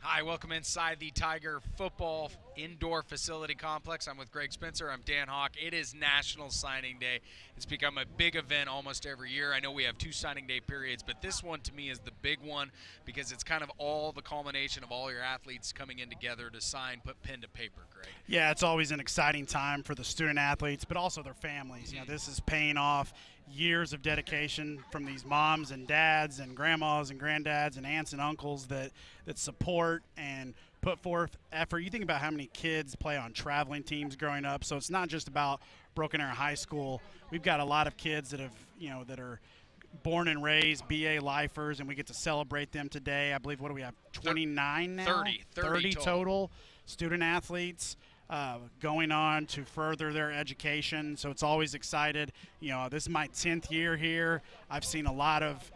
Hi, welcome inside the Tiger Football Indoor Facility Complex. I'm with Greg Spencer. I'm Dan Hawk. It is National Signing Day. It's become a big event almost every year. I know we have two signing day periods, but this one to me is the big one because it's kind of all the culmination of all your athletes coming in together to sign, put pen to paper, Greg. Yeah, it's always an exciting time for the student athletes, but also their families. This is paying off years of dedication from these moms and dads and grandmas and granddads and aunts and uncles that support and put forth effort. You think about how many kids play on traveling teams growing up, so it's not just about Broken Arrow High School. We've got a lot of kids that that are born and raised BA lifers, and we get to celebrate them today. I believe, what do we have, 29 now? 30 total student athletes going on to further their education. So it's always excited. This is my 10th year here. I've seen a lot of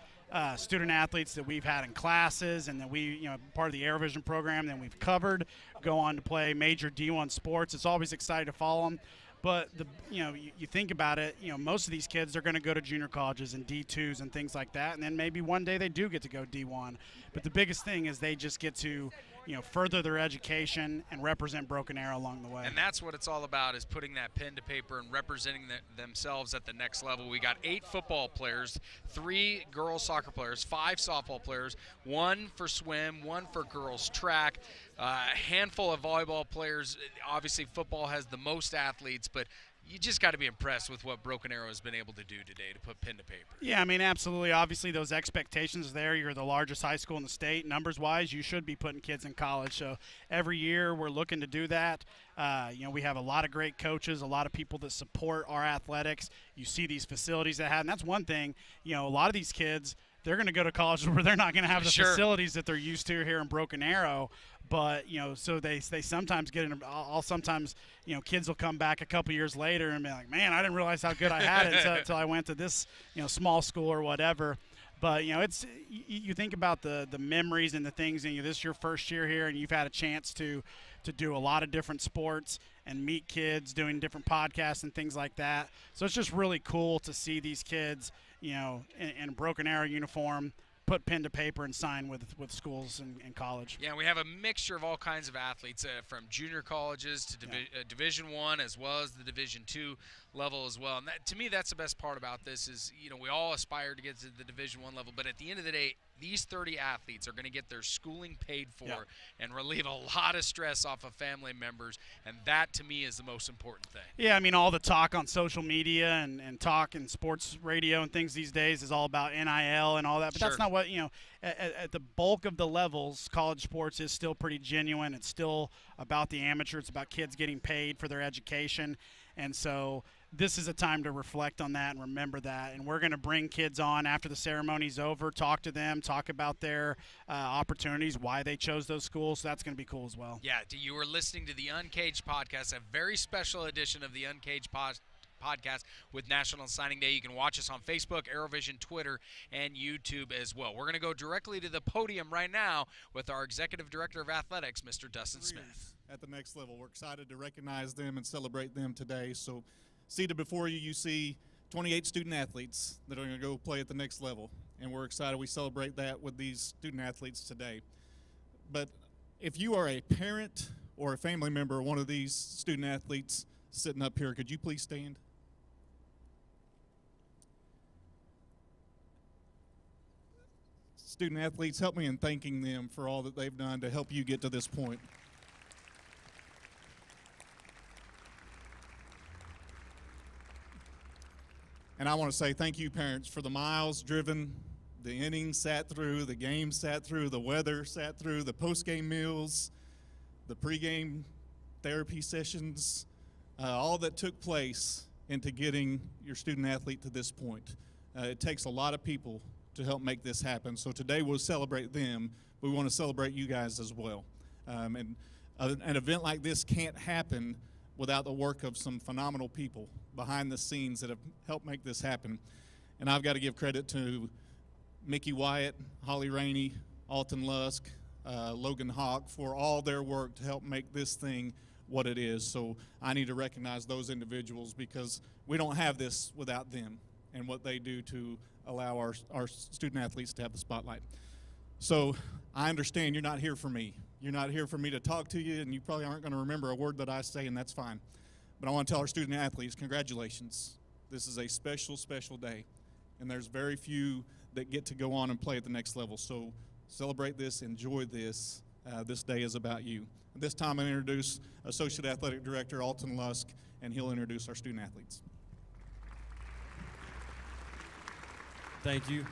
student athletes that we've had in classes and that we, part of the AeroVision program that we've covered, go on to play major D1 sports. It's always exciting to follow them. But you think about it, most of these kids are going to go to junior colleges and D2s and things like that, and then maybe one day they do get to go D1. But the biggest thing is they just get to further their education and represent Broken Arrow along the way. And that's what it's all about, is putting that pen to paper and representing themselves at the next level. We got 8 football players, 3 girls soccer players, 5 softball players, 1 for swim, 1 for girls track, a handful of volleyball players. Obviously, football has the most athletes, but you just got to be impressed with what Broken Arrow has been able to do today to put pen to paper. Yeah, I mean, absolutely. Obviously, those expectations there. You're the largest high school in the state. Numbers-wise, you should be putting kids in college. So every year we're looking to do that. We have a lot of great coaches, a lot of people that support our athletics. You see these facilities that have, and that's one thing. A lot of these kids, they're going to go to colleges where they're not going to have the facilities that they're used to here in Broken Arrow. But, so they sometimes get in. I'll sometimes, kids will come back a couple years later and be like, man, I didn't realize how good I had it until I went to this, small school or whatever. But, it's you think about the memories and the things, and this is your first year here, and you've had a chance to do a lot of different sports and meet kids doing different podcasts and things like that. So it's just really cool to see these kids, in Broken Arrow uniform, put pen to paper and sign with schools and college. Yeah, we have a mixture of all kinds of athletes, from junior colleges to Division I, as well as the Division II level as well. And to me, that's the best part about this is, we all aspire to get to the Division I level, but at the end of the day, these 30 athletes are going to get their schooling paid for and relieve a lot of stress off of family members, and that to me is the most important thing. Yeah, I mean, all the talk on social media and talk in sports radio and things these days is all about NIL and all that, but that's not what, at the bulk of the levels, college sports is still pretty genuine. It's still about the amateur. It's about kids getting paid for their education. And so this is a time to reflect on that and remember that. And we're going to bring kids on after the ceremony's over, talk to them, talk about their opportunities, why they chose those schools. So that's going to be cool as well. Yeah, you were listening to the Uncaged podcast, a very special edition of the Uncaged podcast with National Signing Day. You can watch us on Facebook, AeroVision, Twitter, and YouTube as well. We're going to go directly to the podium right now with our Executive Director of Athletics, Mr. Dustin Smith. At the next level, we're excited to recognize them and celebrate them today. So seated before you, you see 28 student athletes that are going to go play at the next level, and we're excited we celebrate that with these student athletes today. But if you are a parent or a family member of one of these student athletes sitting up here, could you please stand? Student athletes, help me in thanking them for all that they've done to help you get to this point. And I want to say thank you, parents, for the miles driven, the innings sat through, the games sat through, the weather sat through, the post-game meals, the pre-game therapy sessions, all that took place into getting your student athlete to this point. It takes a lot of people to help make this happen. So today we'll celebrate them, but we want to celebrate you guys as well. And an event like this can't happen without the work of some phenomenal people behind the scenes that have helped make this happen. And I've got to give credit to Mickey Wyatt, Holly Rainey, Alton Lusk, Logan Hawk for all their work to help make this thing what it is. So I need to recognize those individuals because we don't have this without them and what they do to allow our student athletes to have the spotlight. So I understand you're not here for me. You're not here for me to talk to you, and you probably aren't going to remember a word that I say, and that's fine. But I want to tell our student athletes, congratulations. This is a special, special day, and there's very few that get to go on and play at the next level. So celebrate this, enjoy this. This day is about you. At this time, I introduce Associate Athletic Director Alton Lusk, and he'll introduce our student athletes. Thank you.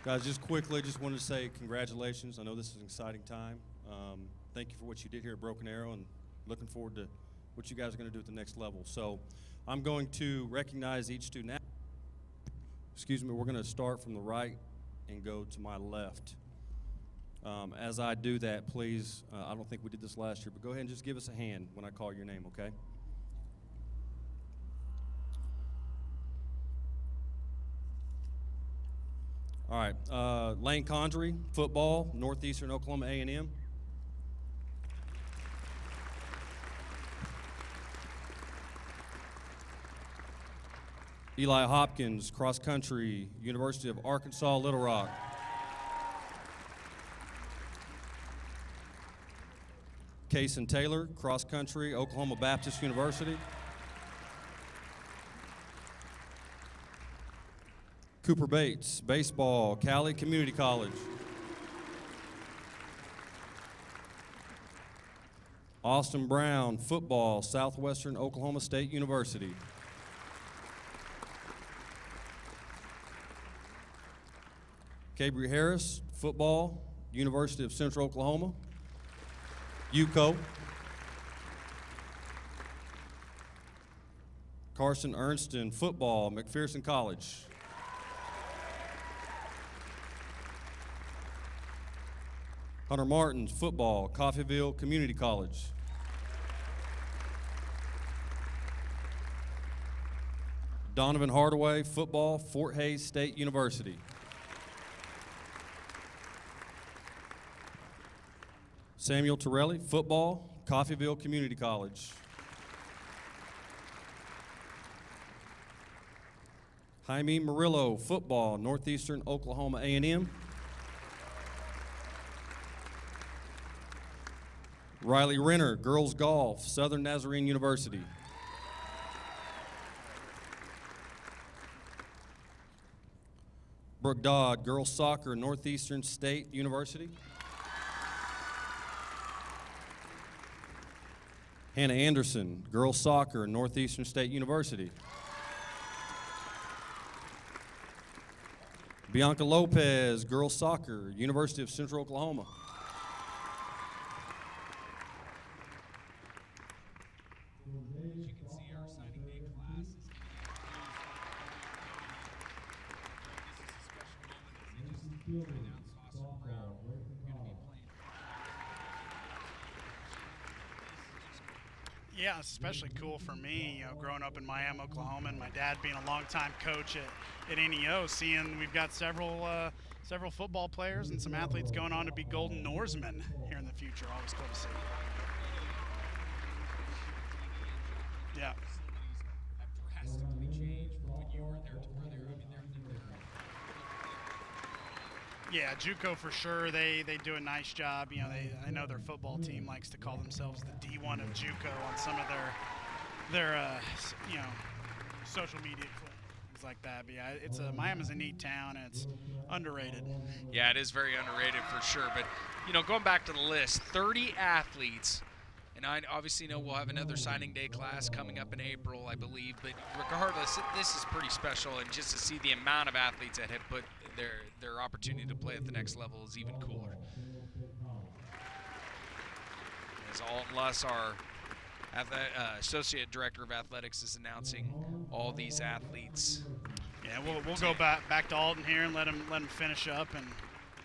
Guys, just quickly, just wanted to say congratulations. I know this is an exciting time. Thank you for what you did here at Broken Arrow, and looking forward to what you guys are going to do at the next level. So I'm going to recognize each student. Excuse me, we're going to start from the right and go to my left. As I do that, please, I don't think we did this last year, but go ahead and just give us a hand when I call your name, okay? All right, Lane Condry, football, Northeastern Oklahoma A&M. Eli Hopkins, cross country, University of Arkansas, Little Rock. Kaysen Taylor, cross country, Oklahoma Baptist University. Cooper Bates, baseball, Cali Community College. Austin Brown, football, Southwestern Oklahoma State University. Cabry Harris, football, University of Central Oklahoma. UCO. Carson Ernston, football, McPherson College. Hunter Martins, football, Coffeyville Community College. Donovan Hardaway, football, Fort Hays State University. Samuel Torelli, football, Coffeyville Community College. Jaime Murillo, football, Northeastern Oklahoma A&M. Riley Renner, girls golf, Southern Nazarene University. Brooke Dodd, girls soccer, Northeastern State University. Hannah Anderson, girls soccer, Northeastern State University. Bianca Lopez, girls soccer, University of Central Oklahoma. Yeah, it's especially cool for me, growing up in Miami, Oklahoma, and my dad being a longtime coach at NEO, seeing we've got several football players and some athletes going on to be Golden Norsemen here in the future. Always cool to see. Yeah. Have drastically changed from when you were there to where they're. Yeah, JUCO for sure. They do a nice job. I know their football team likes to call themselves the D1 of JUCO on some of their social media things like that. But yeah, Miami's a neat town, and it's underrated. Yeah, it is very underrated for sure. But going back to the list, 30 athletes. And I obviously know we'll have another signing day class coming up in April, I believe. But regardless, this is pretty special. And just to see the amount of athletes that have put their opportunity to play at the next level is even cooler. As Alton Lusk, our Associate Director of Athletics, is announcing all these athletes. Yeah, we'll go back to Alton here and let him finish up and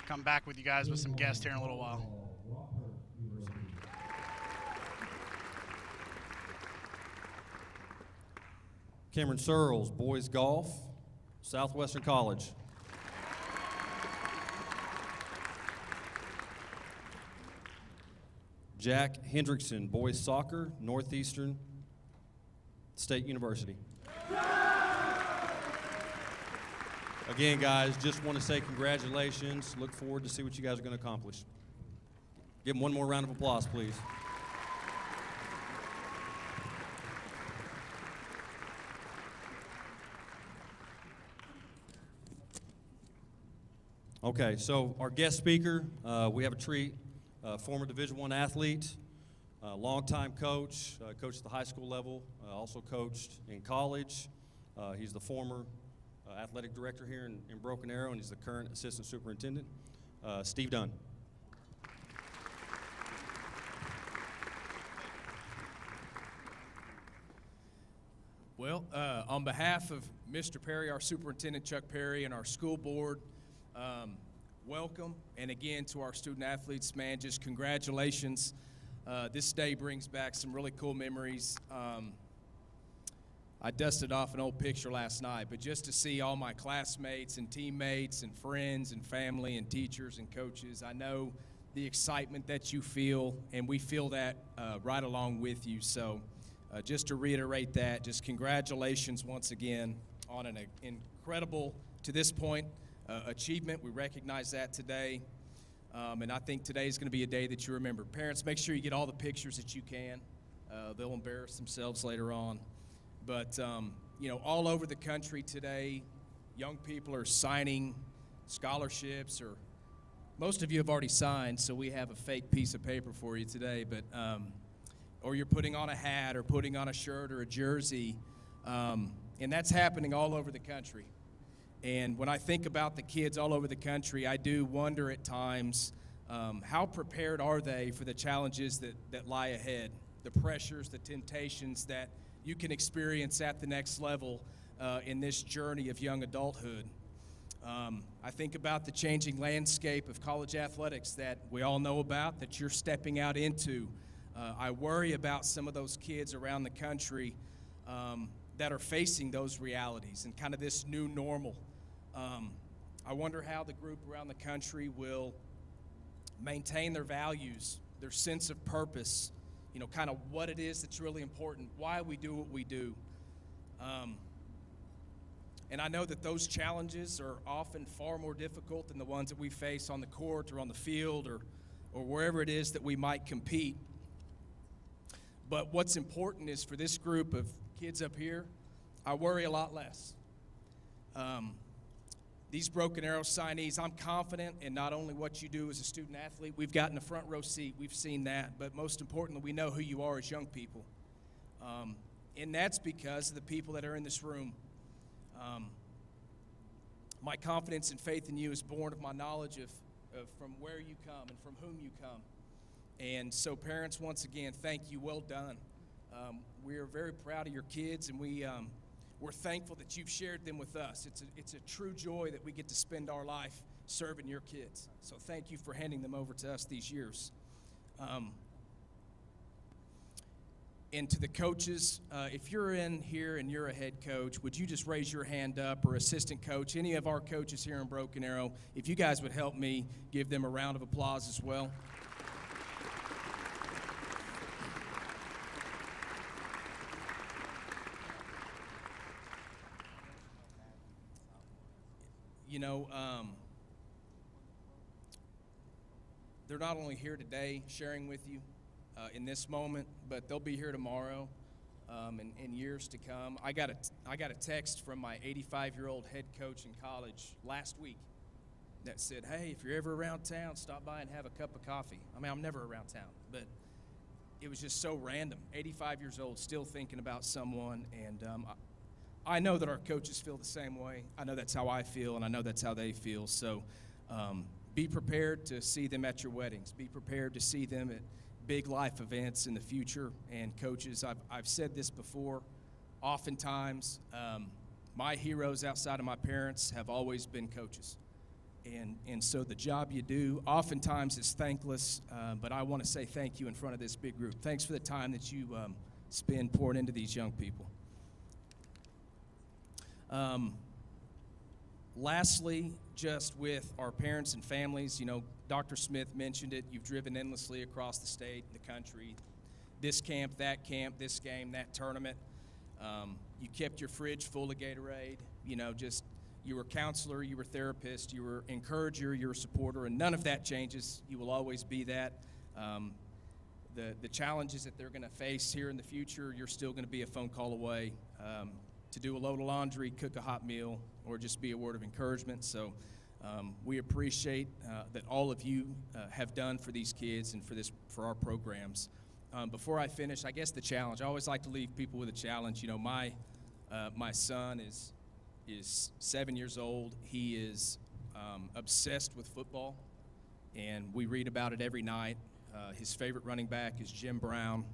come back with you guys with some guests here in a little while. Cameron Searles, boys golf, Southwestern College. Jack Hendrickson, boys soccer, Northeastern State University. Again, guys, just want to say congratulations. Look forward to see what you guys are going to accomplish. Give them one more round of applause, please. Okay, so our guest speaker, we have a treat, former Division I athlete, longtime coach, coached at the high school level, also coached in college. He's the former athletic director here in Broken Arrow, and he's the current assistant superintendent, Steve Dunn. Well, on behalf of Mr. Perry, our superintendent, Chuck Perry, and our school board, welcome. And again, to our student athletes, man, just congratulations. This day brings back some really cool memories. I dusted off an old picture last night, but just to see all my classmates and teammates and friends and family and teachers and coaches, I know the excitement that you feel, and we feel that right along with you. So just to reiterate that, just congratulations once again on an incredible, to this point, achievement. We recognize that today, and I think today is going to be a day that you remember. Parents, make sure you get all the pictures that you can. They'll embarrass themselves later on. But, you know, all over the country today, young people are signing scholarships, or most of you have already signed, so we have a fake piece of paper for you today. But, or you're putting on a hat or putting on a shirt or a jersey, and that's happening all over the country. And when I think about the kids all over the country, I do wonder at times, how prepared are they for the challenges that lie ahead, the pressures, the temptations that you can experience at the next level in this journey of young adulthood. I think about the changing landscape of college athletics that we all know about, that you're stepping out into. I worry about some of those kids around the country that are facing those realities and kind of this new normal. I wonder how the group around the country will maintain their values, their sense of purpose, you know, kind of what it is that's really important, why we do what we do. And I know that those challenges are often far more difficult than the ones that we face on the court or on the field or wherever it is that we might compete. But what's important is for this group of kids up here, I worry a lot less. These Broken Arrow signees, I'm confident in not only what you do as a student athlete, we've gotten a front row seat, we've seen that, but most importantly, we know who you are as young people. And that's because of the people that are in this room. My confidence and faith in you is born of my knowledge of from where you come and from whom you come. And so parents, once again, thank you, well done. We are very proud of your kids, and we're thankful that you've shared them with us. It's a true joy that we get to spend our life serving your kids. So thank you for handing them over to us these years. And to the coaches, if you're in here and you're a head coach, would you just raise your hand up, or assistant coach, any of our coaches here in Broken Arrow, if you guys would help me give them a round of applause as well. You know, they're not only here today sharing with you in this moment, but they'll be here tomorrow and in years to come. I got a text from my 85-year-old head coach in college last week that said, hey, if you're ever around town, stop by and have a cup of coffee. I mean, I'm never around town, but it was just so random. 85 years old, still thinking about someone, and I know that our coaches feel the same way. I know that's how I feel, and I know that's how they feel. So be prepared to see them at your weddings. Be prepared to see them at big life events in the future. And coaches, I've said this before, oftentimes my heroes outside of my parents have always been coaches. And so the job you do oftentimes is thankless, but I want to say thank you in front of this big group. Thanks for the time that you spend pouring into these young people. Lastly, just with our parents and families, you know, Dr. Smith mentioned it. You've driven endlessly across the state, the country, this camp, this game, that tournament. You kept your fridge full of Gatorade. You know, just you were a counselor, you were a therapist, you were an encourager, you were a supporter, and none of that changes. You will always be that. The challenges that they're going to face here in the future, you're still going to be a phone call away to do a load of laundry, cook a hot meal, or just be a word of encouragement. So we appreciate that all of you have done for these kids and for our programs. Before I finish, I guess the challenge. I always like to leave people with a challenge. You know, my son is 7 years old. He is obsessed with football, and we read about it every night. His favorite running back is Jim Brown.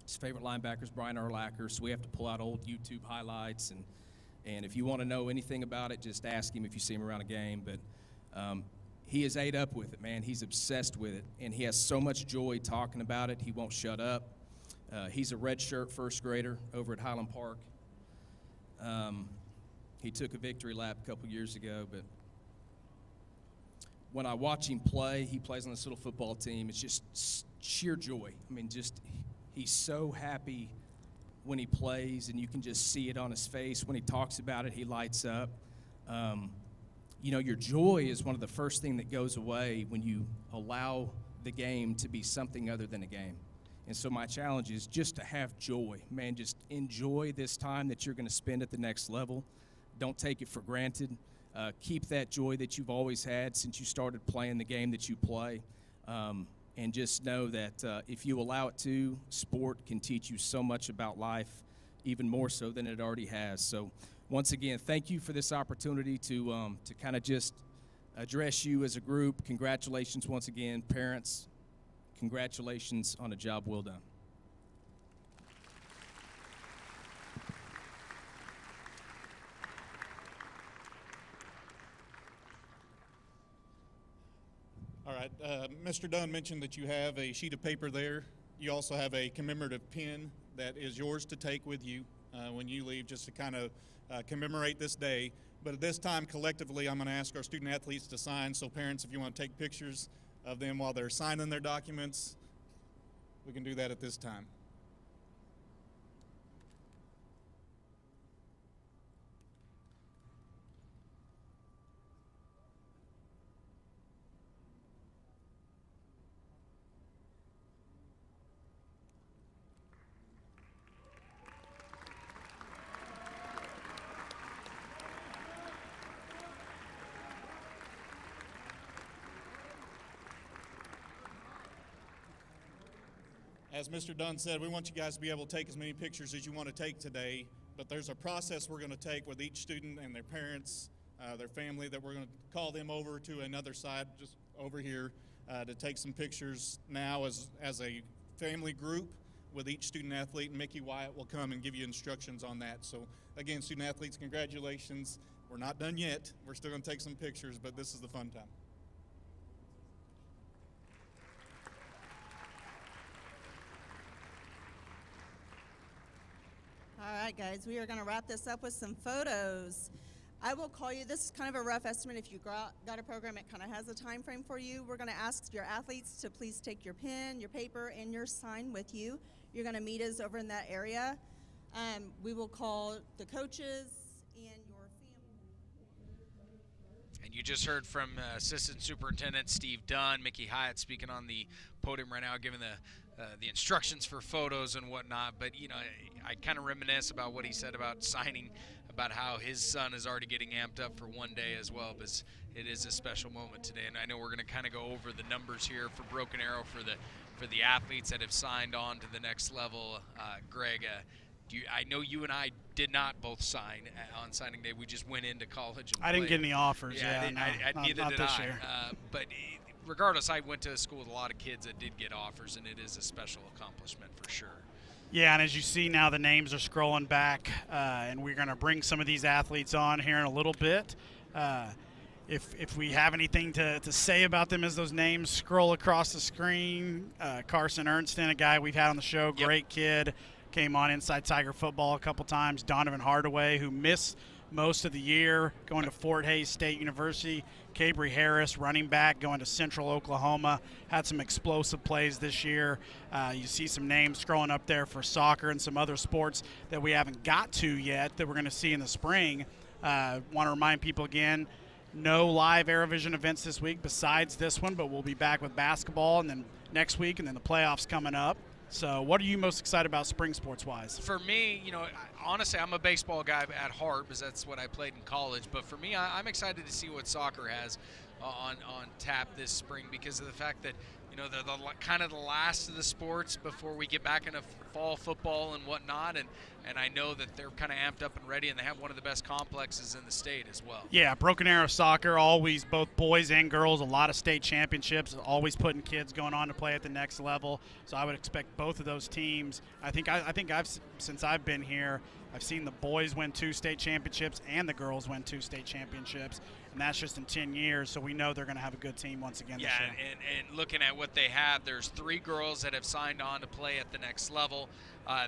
His favorite linebacker is Brian Urlacher. So we have to pull out old YouTube highlights, and if you want to know anything about it, just ask him if you see him around a game. But he is ate up with it, man. He's obsessed with it, and he has so much joy talking about it. He won't shut up. He's a redshirt first grader over at Highland Park. He took a victory lap a couple years ago, but when I watch him play, he plays on this little football team. It's just sheer joy. I mean, just he's so happy when he plays, and you can just see it on his face. When he talks about it, he lights up. You know, your joy is one of the first things that goes away when you allow the game to be something other than a game. And so my challenge is just to have joy. Man, just enjoy this time that you're going to spend at the next level. Don't take it for granted. Keep that joy that you've always had since you started playing the game that you play. And just know that if you allow it to, sport can teach you so much about life, even more so than it already has. So once again, thank you for this opportunity to kind of just address you as a group. Congratulations once again, parents. Congratulations on a job well done. All right, Mr. Dunn mentioned that you have a sheet of paper there. You also have a commemorative pin that is yours to take with you when you leave, just to kind of commemorate this day. But at this time, collectively, I'm going to ask our student athletes to sign. So parents, if you want to take pictures of them while they're signing their documents, we can do that at this time. As Mr. Dunn said, we want you guys to be able to take as many pictures as you want to take today, but there's a process we're going to take with each student and their parents, their family, that we're going to call them over to another side, just over here, to take some pictures now as a family group with each student athlete, and Mickey Wyatt will come and give you instructions on that. So again, student athletes, congratulations. We're not done yet. We're still going to take some pictures, but this is the fun time. All right, guys, we are going to wrap this up with some photos. I will call you, this is kind of a rough estimate. If you got a program, it kind of has a time frame for you. We're going to ask your athletes to please take your pen, your paper, and your sign with you. You're going to meet us over in that area. We will call the coaches and your family. And you just heard from Assistant Superintendent Steve Dunn, Mickey Hyatt speaking on the podium right now, giving the instructions for photos and whatnot. But, you know, I kind of reminisce about what he said about signing, about how his son is already getting amped up for one day as well, because it is a special moment today. And I know we're going to kind of go over the numbers here for Broken Arrow for the athletes that have signed on to the next level. Greg, I know you and I did not both sign on signing day. We just went into college and I didn't get any offers. Yeah, neither not did this I. year. But regardless, I went to a school with a lot of kids that did get offers, and it is a special accomplishment for sure. Yeah, and as you see now, the names are scrolling back, and we're going to bring some of these athletes on here in a little bit. If we have anything to say about them as those names scroll across the screen, Carson Ernston, a guy we've had on the show, great kid, came on Inside Tiger Football a couple times. Donovan Hardaway, who missed most of the year, going to Fort Hays State University. Cabry Harris, running back, going to Central Oklahoma, had some explosive plays this year. You see some names scrolling up there for soccer and some other sports that we haven't got to yet that we're going to see in the spring. Want to remind people again, no live AeroVision events this week besides this one, but we'll be back with basketball and then next week, and then the playoffs coming up. So what are you most excited about spring sports-wise? For me, honestly, I'm a baseball guy at heart because that's what I played in college. But for me, I'm excited to see what soccer has on tap this spring because of the fact that they're the kind of the last of the sports before we get back into fall football and whatnot. And I know that they're kind of amped up and ready, and they have one of the best complexes in the state as well. Yeah, Broken Arrow Soccer, always, both boys and girls, a lot of state championships, always putting kids going on to play at the next level. So I would expect both of those teams. I think since I've been here, I've seen the boys win 2 state championships and the girls win 2 state championships, and that's just in 10 years. So we know they're going to have a good team once again this year. And looking at what they have, there's 3 girls that have signed on to play at the next level.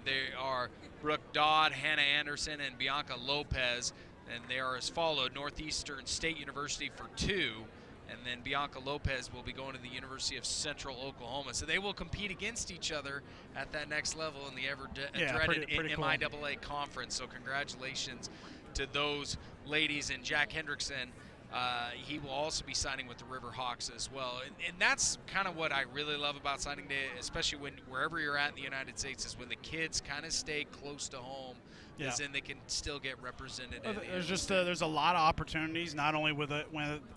They are Brooke Dodd, Hannah Anderson, and Bianca Lopez, and they are as followed: Northeastern State University for 2, and then Bianca Lopez will be going to the University of Central Oklahoma. So they will compete against each other at that next level in the ever-dreaded pretty cool. MIAA conference. So congratulations to those ladies. And Jack Hendrickson, he will also be signing with the Riverhawks as well. And that's kind of what I really love about signing day, especially wherever you're at in the United States, is when the kids kind of stay close to home, because then they can still get represented. There's a lot of opportunities, not only with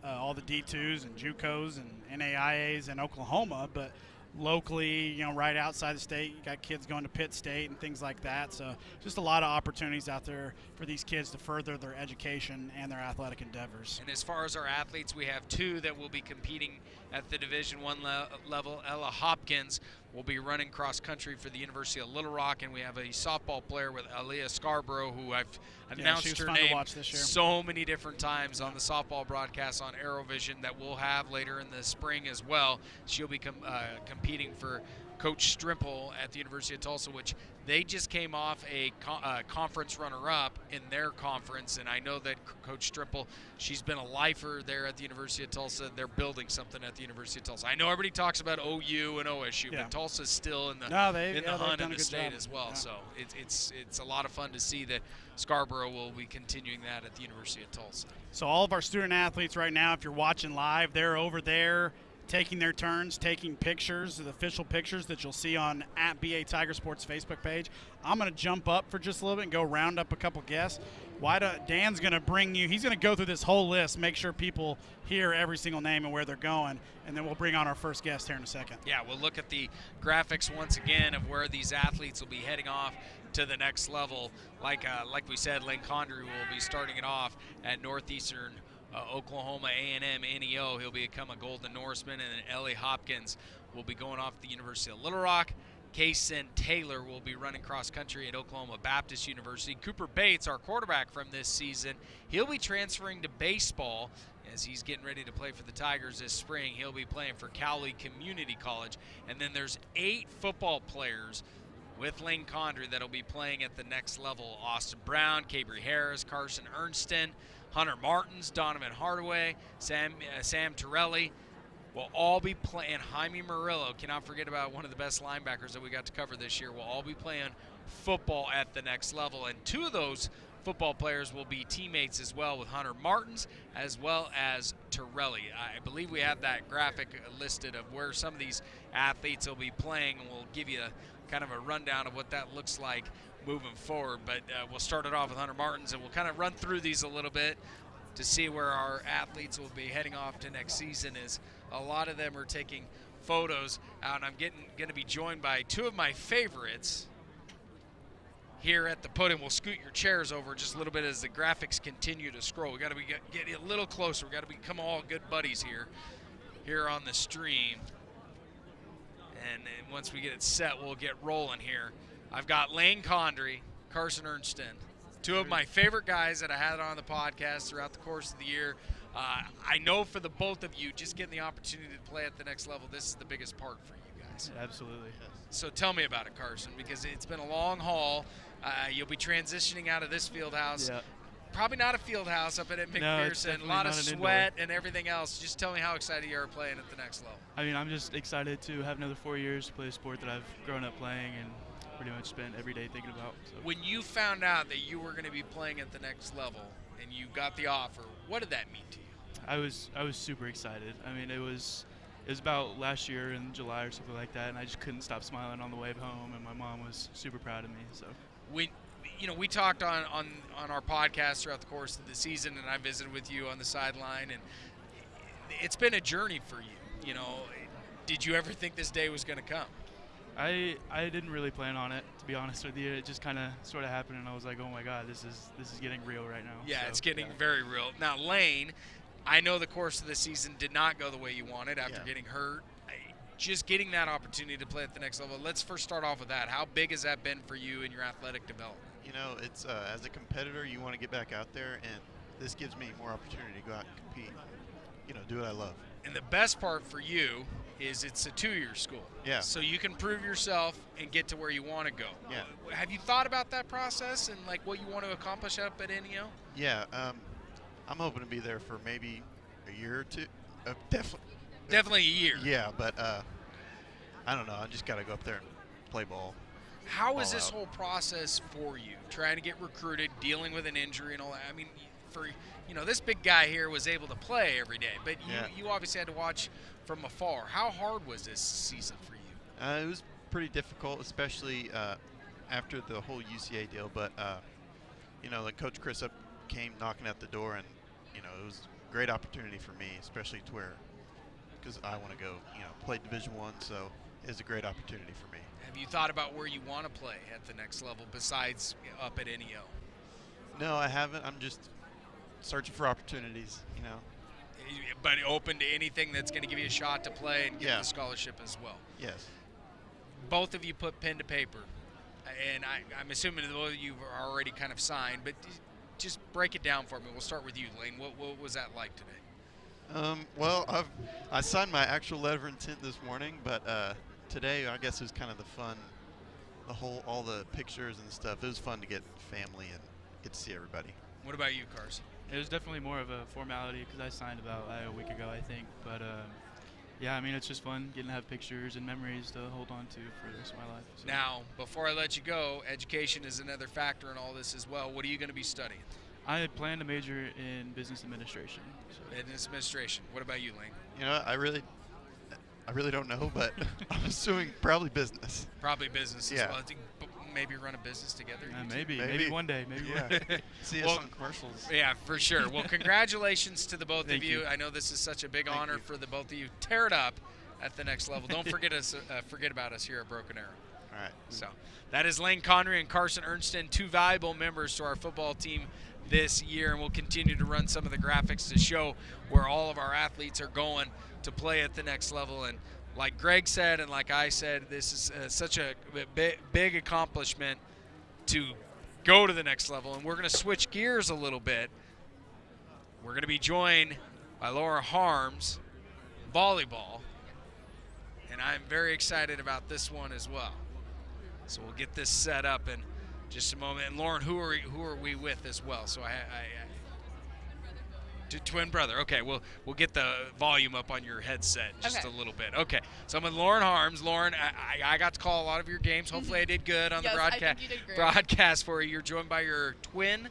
all the D2s and JUCOs and NAIAs in Oklahoma, but locally, right outside the state, you got kids going to Pitt State and things like that. So just a lot of opportunities out there for these kids to further their education and their athletic endeavors. And as far as our athletes, we have 2 that will be competing at the Division I level. Ella Hopkins will be running cross country for the University of Little Rock, and we have a softball player with Aaliyah Scarborough, who I've announced her name so many different times on the softball broadcast on Arrowvision that we'll have later in the spring as well. She'll be competing for Coach Strimple at the University of Tulsa, which they just came off a conference runner-up in their conference, and I know that Coach Strimple, she's been a lifer there at the University of Tulsa. They're building something at the University of Tulsa. I know everybody talks about OU and OSU, but Tulsa's still in the hunt in the state as well. Yeah. So it's a lot of fun to see that Scarborough will be continuing that at the University of Tulsa. So all of our student athletes right now, if you're watching live, they're over there taking their turns, taking pictures, the official pictures that you'll see on @BA Tiger Sports Facebook page. I'm going to jump up for just a little bit and go round up a couple guests. Dan's going to bring you, he's going to go through this whole list, make sure people hear every single name and where they're going, and then we'll bring on our first guest here in a second. Yeah, we'll look at the graphics once again of where these athletes will be heading off to the next level. Like we said, Lane Condry will be starting it off at Northeastern Oklahoma A&M NEO. He'll become a Golden Norseman, and then Ellie Hopkins will be going off at the University of Little Rock. Kaysen Taylor will be running cross country at Oklahoma Baptist University. Cooper Bates, our quarterback from this season, he'll be transferring to baseball as he's getting ready to play for the Tigers this spring. He'll be playing for Cowley Community College. And then there's 8 football players with Lane Condry that'll be playing at the next level. Austin Brown, Cabry Harris, Carson Ernston, Hunter Martins, Donovan Hardaway, Sam Torelli will all be playing. Jaime Murillo, cannot forget about one of the best linebackers that we got to cover this year, will all be playing football at the next level. And 2 of those football players will be teammates as well with Hunter Martins as well as Torelli. I believe we have that graphic listed of where some of these athletes will be playing, and we'll give you kind of a rundown of what that looks like moving forward. But we'll start it off with Hunter Martins, and we'll kind of run through these a little bit to see where our athletes will be heading off to next season. Is a lot of them are taking photos out, and I'm going to be joined by 2 of my favorites here at the podium. We'll scoot your chairs over just a little bit as the graphics continue to scroll. We got to get a little closer. We got to become all good buddies here on the stream. And once we get it set, we'll get rolling here. I've got Lane Condry, Carson Ernston, 2 of my favorite guys that I had on the podcast throughout the course of the year. I know for the both of you, just getting the opportunity to play at the next level, this is the biggest part for you guys. Absolutely. So tell me about it, Carson, because it's been a long haul. You'll be transitioning out of this field house. Yeah. Probably not a field house up at McPherson. A lot of sweat and everything else. Just tell me how excited you are playing at the next level. I mean, I'm just excited to have another 4 years to play a sport that I've grown up playing and pretty much spent every day thinking about. So. When you found out that you were going to be playing at the next level and you got the offer, what did that mean to you? I was super excited. I mean, it was It was about last year in July or something like that, and I just couldn't stop smiling on the way home, and my mom was super proud of me. So we talked on our podcast throughout the course of the season, and I visited with you on the sideline, and it's been a journey for you. Did you ever think this day was going to come? I didn't really plan on it, to be honest with you. It just kind of sort of happened, and I was like, oh my God, this is getting real right now. Yeah, So, it's getting very real. Now, Lane, I know the course of the season did not go the way you wanted after getting hurt. Just getting that opportunity to play at the next level. Let's first start off with that. How big has that been for you in your athletic development? It's as a competitor, you want to get back out there, and this gives me more opportunity to go out and compete. Do what I love. And the best part for you is it's a 2-year school. Yeah. So you can prove yourself and get to where you want to go. Yeah. Have you thought about that process and like what you want to accomplish up at NEO? Yeah. I'm hoping to be there for maybe a year or two. Definitely a year. Yeah, but I don't know. I just got to go up there and play ball. How is this out. whole process for you? Trying to get recruited, dealing with an injury and all that. I mean, this big guy here was able to play every day, but you obviously had to watch from afar. How hard was this season for you? It was pretty difficult, especially after the whole UCA deal. But like Coach Chris came knocking at the door, and it was a great opportunity for me, especially to where because I want to go, play Division I. So it's a great opportunity for me. Have you thought about where you want to play at the next level besides up at NEO? No, I haven't. I'm just searching for opportunities, But open to anything that's going to give you a shot to play and get the scholarship as well. Yes. Both of you put pen to paper, and I'm assuming that both of you are already kind of signed, but just break it down for me. We'll start with you, Lane. What was that like today? Well, I signed my actual letter of intent this morning, but today I guess it was kind of the fun, all the pictures and stuff. It was fun to get family and get to see everybody. What about you, Carson? it was definitely more of a formality because I signed about a week ago, I think. But yeah, I mean, it's just fun getting to have pictures and memories to hold on to for the rest of my life. So. Now, before I let you go, education is another factor in all this as well. What are you going to be studying? I had planned to major in business administration. So. Business administration. What about you, Lane? You know, I really don't know, but I'm assuming probably business. Probably business Yeah. as well. I think maybe run a business together. you two? Maybe one day. Maybe one day. See us on commercials. Yeah, for sure. Well, congratulations to the both Thank of you. you. I know this is such a big Thank honor you. for the both of you. Tear it up at the next level. Don't forget about us here at Broken Arrow. All right. So that is Lane Connery and Carson Ernston, two valuable members to our football team this year, and we'll continue to run some of the graphics to show where all of our athletes are going to play at the next level. And like Greg said, and like I said, this is such a big accomplishment to go to the next level. And we're going to switch gears a little bit. We're going to be joined by Laura Harms, volleyball, and I'm very excited about this one as well. So we'll get this set up in just a moment. And Lauren, who are we with as well? So twin brother. Okay, we'll get the volume up on your headset just a little bit. Okay, so I'm with Lauren Harms. Lauren, I got to call a lot of your games. Hopefully I did good on the broadcast. I think you did great. Broadcast for you. You're joined by your twin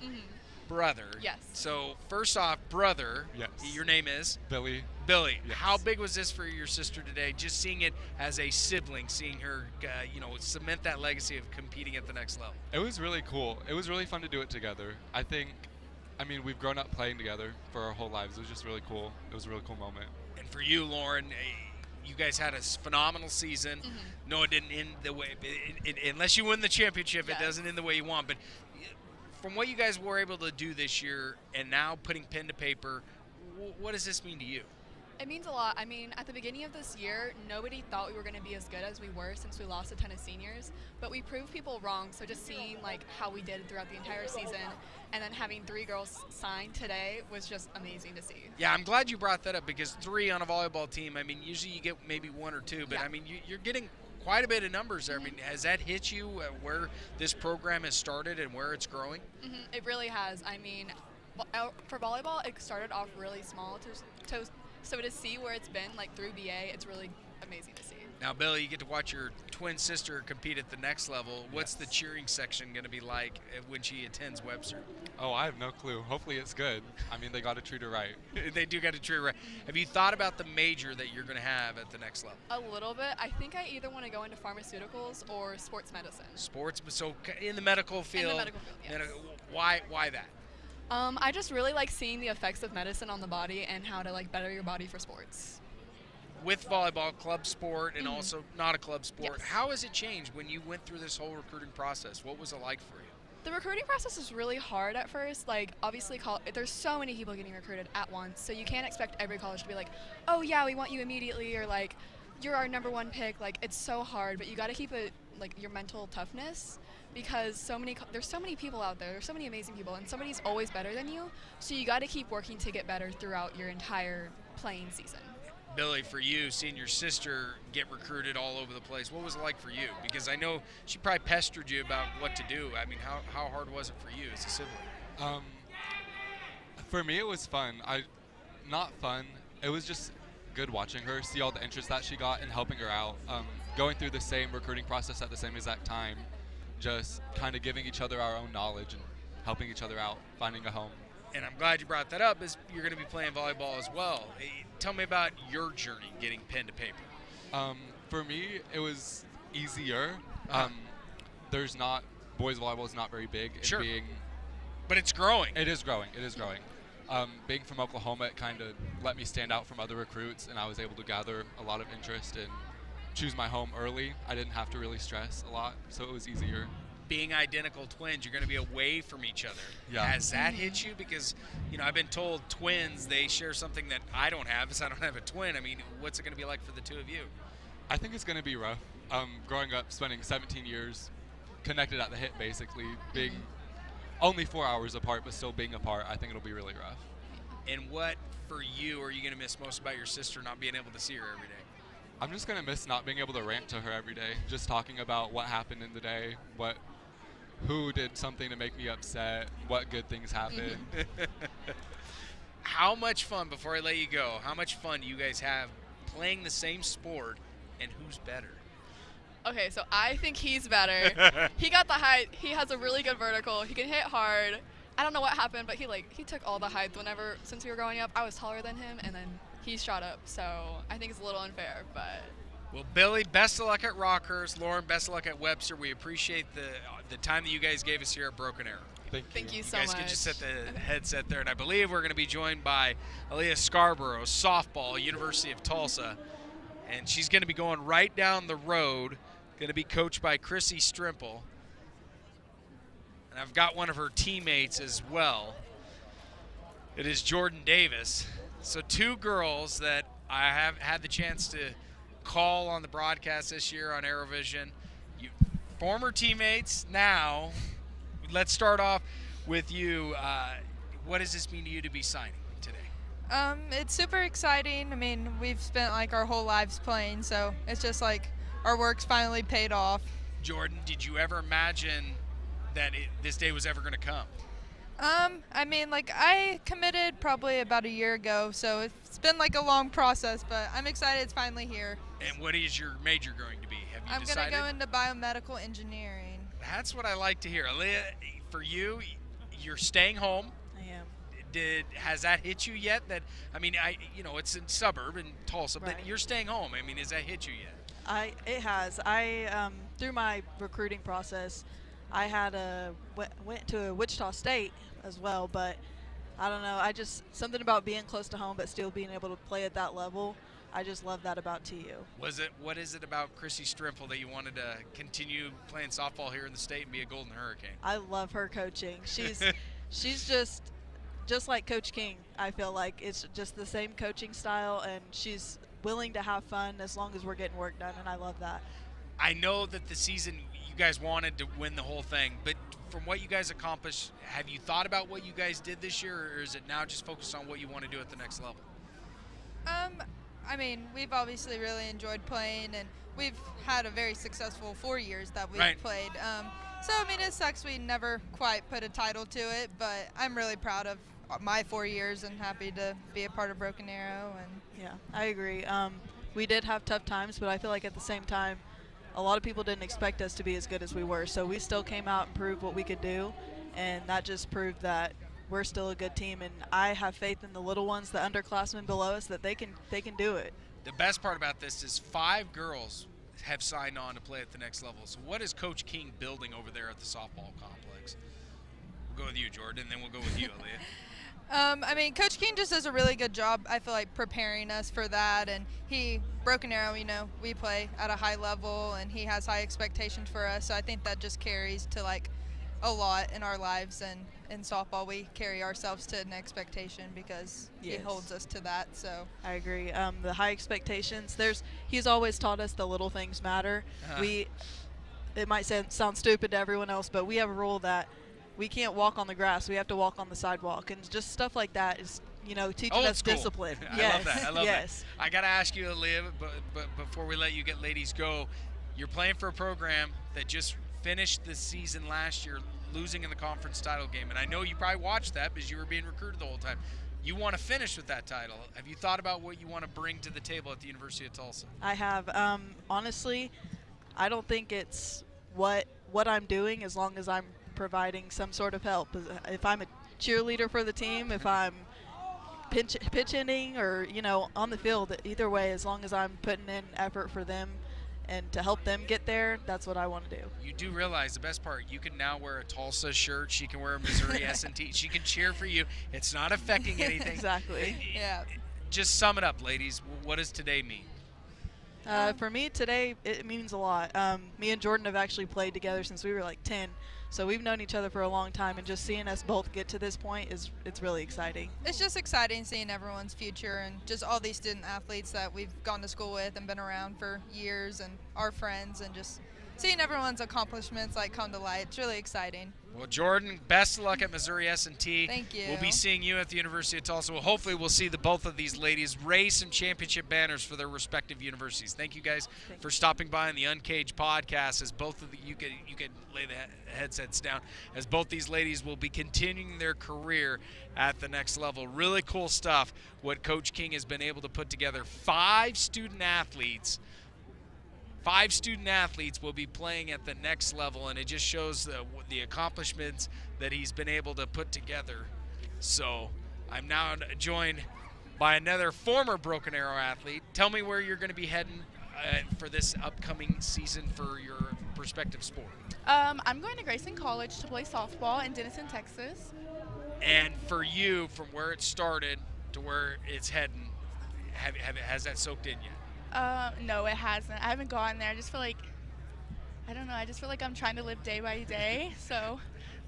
brother. Yes. So first off, brother. Yes. Your name is? Billy. Billy. Yes. How big was this for your sister today? Just seeing it as a sibling, seeing her, cement that legacy of competing at the next level. It was really cool. It was really fun to do it together. I mean, we've grown up playing together for our whole lives. It was just really cool. It was a really cool moment. And for you, Lauren, you guys had a phenomenal season. No, it didn't end the way, unless you win the championship, it doesn't end the way you want. But from what you guys were able to do this year and now putting pen to paper, what does this mean to you? It means a lot. I mean, at the beginning of this year, nobody thought we were going to be as good as we were since we lost a ton of seniors, but we proved people wrong. So just seeing like how we did throughout the entire season and then having 3 girls signed today was just amazing to see. Yeah, I'm glad you brought that up because 3 on a volleyball team, I mean, usually you get maybe 1 or 2, but I mean, you're getting quite a bit of numbers there. I mean, has that hit you where this program has started and where it's growing? It really has. I mean, for volleyball, it started off really small. So to see where it's been like through BA, it's really amazing to see. Now, Billy, you get to watch your twin sister compete at the next level. What's the cheering section going to be like when she attends Webster? Oh, I have no clue. Hopefully it's good. I mean, they got to treat her right. They do got to treat her right. Have you thought about the major that you're going to have at the next level? A little bit. I think I either want to go into pharmaceuticals or sports medicine. Sports, so in the medical field. In the medical field, yes. Why that? I just really like seeing the effects of medicine on the body and how to like better your body for sports. With volleyball, club sport, and also not a club sport, Yes. how has it changed when you went through this whole recruiting process? What was it like for you? The recruiting process is really hard at first. Like, obviously, there's so many people getting recruited at once, so you can't expect every college to be like, oh, yeah, we want you immediately, or like, you're our #1 pick. Like, it's so hard, but you got to keep it, like, your mental toughness, because there's so many people out there. There's so many amazing people, and somebody's always better than you, so you got to keep working to get better throughout your entire playing season. Billy, for you, seeing your sister get recruited all over the place, what was it like for you? Because I know she probably pestered you about what to do. I mean, how hard was it for you as a sibling? For me, it was fun. Not fun. It was just good watching her, see all the interest that she got and helping her out. Going through the same recruiting process at the same exact time, just kind of giving each other our own knowledge and helping each other out, finding a home. And I'm glad you brought that up, is you're going to be playing volleyball as well. Tell me about your journey getting pen to paper. For me, it was easier. Boys volleyball is not very big. Sure. But it's growing. It is growing. Being from Oklahoma, it kind of let me stand out from other recruits, and I was able to gather a lot of interest and choose my home early. I didn't have to really stress a lot, so it was easier. Being identical twins, you're going to be away from each other. Yeah. Has that hit you? Because, I've been told twins, they share something that I don't have, because I don't have a twin. I mean, what's it going to be like for the two of you? I think it's going to be rough. Growing up, spending 17 years connected at the hip, basically, being only 4 hours apart, but still being apart, I think it'll be really rough. And what, for you, are you going to miss most about your sister not being able to see her every day? I'm just going to miss not being able to rant to her every day, just talking about what happened in the day, who did something to make me upset, what good things happened. How much fun, before I let you go, how much fun do you guys have playing the same sport, and who's better? Okay, so I think he's better. He got the height. He has a really good vertical. He can hit hard. I don't know what happened, but he took all the height since we were growing up. I was taller than him, and then he shot up. So I think it's a little unfair, but. Well, Billy, best of luck at Rockhurst. Lauren, best of luck at Webster. We appreciate the time that you guys gave us here at Broken Arrow. Thank you so much. You guys can just set the headset there. And I believe we're going to be joined by Aaliyah Scarborough, softball, University of Tulsa. And she's going to be going right down the road, going to be coached by Chrissy Strimple. And I've got one of her teammates as well. It is Jordan Davis. So two girls that I have had the chance to call on the broadcast this year on Aerovision. Former teammates now. Let's start off with you. What does this mean to you to be signing today? It's super exciting. I mean, we've spent like our whole lives playing, so it's just like our work's finally paid off. Jordan, did you ever imagine that this day was ever going to come? I mean, like I committed probably about a year ago, so it's been like a long process, but I'm excited it's finally here. And what is your major going to be? Have you decided? I'm going to go into biomedical engineering. That's what I like to hear. Aaliyah, for you, you're staying home. I am. Has that hit you yet? It's in suburb in Tulsa, Right. but you're staying home. I mean, has that hit you yet? It has. Through my recruiting process, I went to Wichita State as well, but I don't know. Something about being close to home but still being able to play at that level. I just love that about TU. What is it about Chrissy Strimple that you wanted to continue playing softball here in the state and be a Golden Hurricane? I love her coaching. She's just like Coach King. I feel like it's just the same coaching style, and she's willing to have fun as long as we're getting work done, and I love that. I know that the season you guys wanted to win the whole thing, but from what you guys accomplished, have you thought about what you guys did this year, or is it now just focused on what you want to do at the next level? I mean, we've obviously really enjoyed playing, and we've had a very successful 4 years that we've played. So, I mean, it sucks we never quite put a title to it, but I'm really proud of my 4 years and happy to be a part of Broken Arrow. And yeah, I agree. we did have tough times, but I feel like at the same time, a lot of people didn't expect us to be as good as we were. So we still came out and proved what we could do, and that just proved that we're still a good team. And I have faith in the little ones, the underclassmen below us, that they can do it. The best part about this is 5 girls have signed on to play at the next level. So what is Coach King building over there at the softball complex? We'll go with you, Jordan, and then we'll go with you, Aaliyah. I mean, Coach King just does a really good job, I feel like, preparing us for that. And Broken Arrow, we play at a high level, and he has high expectations for us. So I think that just carries to, like, a lot in our lives. And in softball, we carry ourselves to an expectation because he holds us to that. So I agree. The high expectations, he's always taught us the little things matter. It might sound stupid to everyone else, but we have a rule that we can't walk on the grass. We have to walk on the sidewalk. And just stuff like that is, teaching us discipline. I love that. I love that. I got to ask you, Aaliyah, but before we let you get ladies go, you're playing for a program that just finished the season last year losing in the conference title game. And I know you probably watched that because you were being recruited the whole time. You want to finish with that title. Have you thought about what you want to bring to the table at the University of Tulsa? I have. Honestly, I don't think it's what I'm doing as long as I'm providing some sort of help. If I'm a cheerleader for the team, if I'm pitch hitting or on the field, either way, as long as I'm putting in effort for them and to help them get there, that's what I want to do. You do realize the best part, you can now wear a Tulsa shirt, she can wear a Missouri S&T, she can cheer for you. It's not affecting anything. Exactly. Yeah. Just sum it up, ladies. What does today mean? For me, today, it means a lot. Me and Jordan have actually played together since we were like 10. So we've known each other for a long time, and just seeing us both get to this point it's really exciting. It's just exciting seeing everyone's future and just all these student athletes that we've gone to school with and been around for years, and our friends, and just seeing everyone's accomplishments come to light. It's really exciting. Well, Jordan, best of luck at Missouri S&T. Thank you. We'll be seeing you at the University of Tulsa. Well, hopefully we'll see both of these ladies raise some championship banners for their respective universities. Thank you guys for stopping by on the UNCAGED podcast. As both of you can lay the headsets down, as both these ladies will be continuing their career at the next level. Really cool stuff what Coach King has been able to put together. 5 student athletes will be playing at the next level, and it just shows the accomplishments that he's been able to put together. So I'm now joined by another former Broken Arrow athlete. Tell me where you're going to be heading for this upcoming season for your prospective sport. I'm going to Grayson College to play softball in Denison, Texas. And for you, from where it started to where it's heading, has that soaked in yet? No, it hasn't. I haven't gone there. I just feel like, I don't know, I just feel like I'm trying to live day by day, so.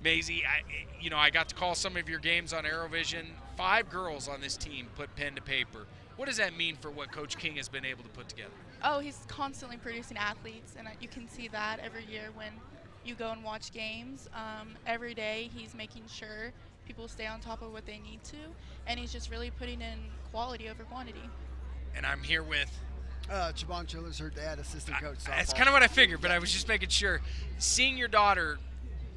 Maisie, I got to call some of your games on AeroVision. 5 girls on this team put pen to paper. What does that mean for what Coach King has been able to put together? Oh, he's constantly producing athletes, and you can see that every year when you go and watch games. Every day he's making sure people stay on top of what they need to, and he's just really putting in quality over quantity. And I'm here with Chabon Chiller's her dad, assistant coach. Softball. That's kind of what I figured, but I was just making sure. Seeing your daughter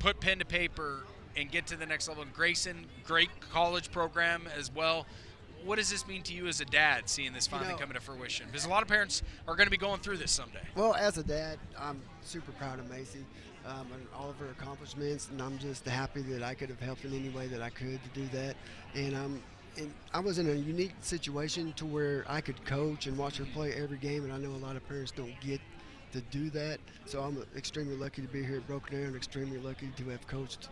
put pen to paper and get to the next level. Grayson, great college program as well. What does this mean to you as a dad, seeing this finally come to fruition? Because a lot of parents are going to be going through this someday. Well, as a dad, I'm super proud of Macy and all of her accomplishments, and I'm just happy that I could have helped in any way that I could to do that. And I was in a unique situation to where I could coach and watch her play every game, and I know a lot of parents don't get to do that. So I'm extremely lucky to be here at Broken Arrow and extremely lucky to have coached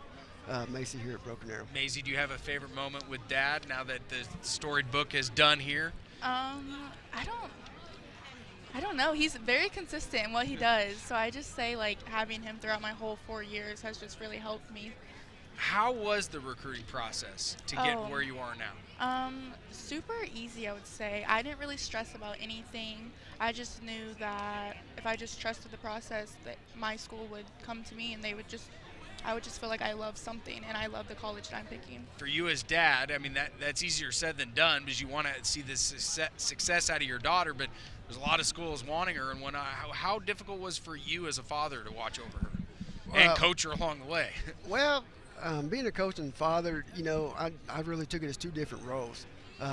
Macy here at Broken Arrow. Maisie, do you have a favorite moment with Dad now that the storied book is done here? I don't know. He's very consistent in what he does. So I just say having him throughout my whole 4 years has just really helped me. How was the recruiting process to get where you are now? Super easy, I would say. I didn't really stress about anything. I just knew that if I just trusted the process, that my school would come to me, and I would just feel like I love something, and I love the college that I'm picking. For you as dad, I mean, that's easier said than done because you want to see this success out of your daughter, but there's a lot of schools wanting her. And how difficult was for you as a father to watch over her and coach her along the way? Well, being a coach and father, I really took it as 2 different roles.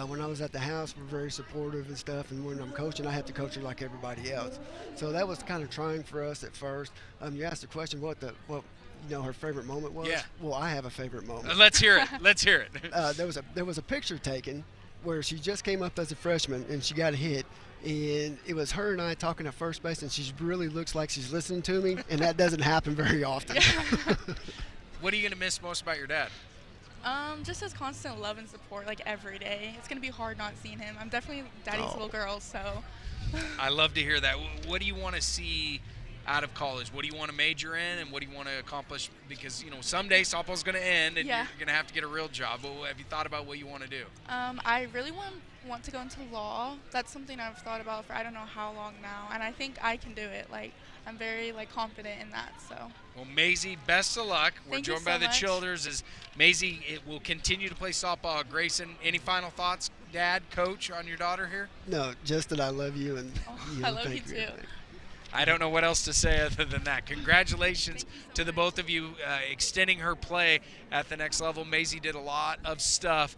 When I was at the house, we're very supportive and stuff, and when I'm coaching, I have to coach her like everybody else. So that was kind of trying for us at first. You asked the question what her favorite moment was. Yeah. Well, I have a favorite moment. Let's hear it. Let's hear it. There was a picture taken where she just came up as a freshman and she got a hit. And it was her and I talking at first base, and she really looks like she's listening to me, and that doesn't happen very often. What are you going to miss most about your dad? Just his constant love and support, like every day. It's going to be hard not seeing him. I'm definitely daddy's little girl, so. I love to hear that. What do you want to see out of college? What do you want to major in, and what do you want to accomplish? Because, someday softball's going to end, and you're going to have to get a real job. But have you thought about what you want to do? I really want to go into law. That's something I've thought about for I don't know how long now, and I think I can do it. I'm very confident in that. So. Well, Maisie, best of luck. We're Thank you joined so by the much. Childers. As Maisie, it will continue to play softball. Grayson, any final thoughts, Dad, Coach, on your daughter here? No, just that I love you, and I love thank you too. I don't know what else to say other than that. Congratulations to the both of you extending her play at the next level. Maisie did a lot of stuff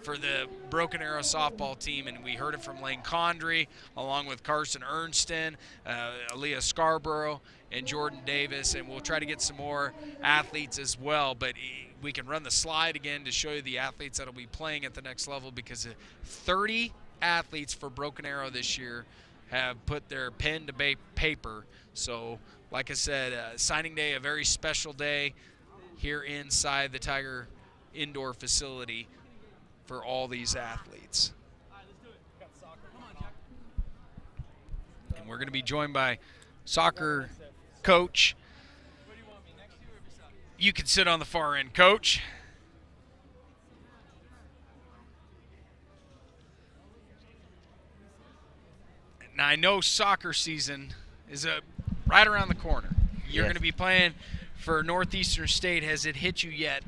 for the Broken Arrow softball team, and we heard it from Lane Condry, along with Carson Ernston, Aaliyah Scarborough, and Jordan Davis, and we'll try to get some more athletes as well. But we can run the slide again to show you the athletes that will be playing at the next level, because 30 athletes for Broken Arrow this year have put their pen to paper. So, like I said, signing day, a very special day here inside the Tiger Indoor facility for all these athletes. And we're going to be joined by soccer coach. You can sit on the far end, Coach. Now, I know soccer season is right around the corner. You're going to be playing for Northeastern State. Has it hit you yet